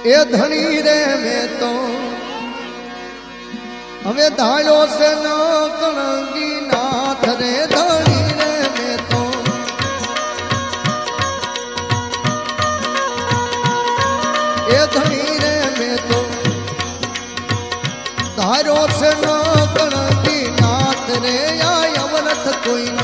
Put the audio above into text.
એ ધણી રે મેં તો હવે ધાળ્યો છે ન કણગી નાથ રે ધણી રે મેં તો એ ધણી રે મેં તો ધાર્યો છે ન કણગી નાથ રે આ અવરથ કોઈ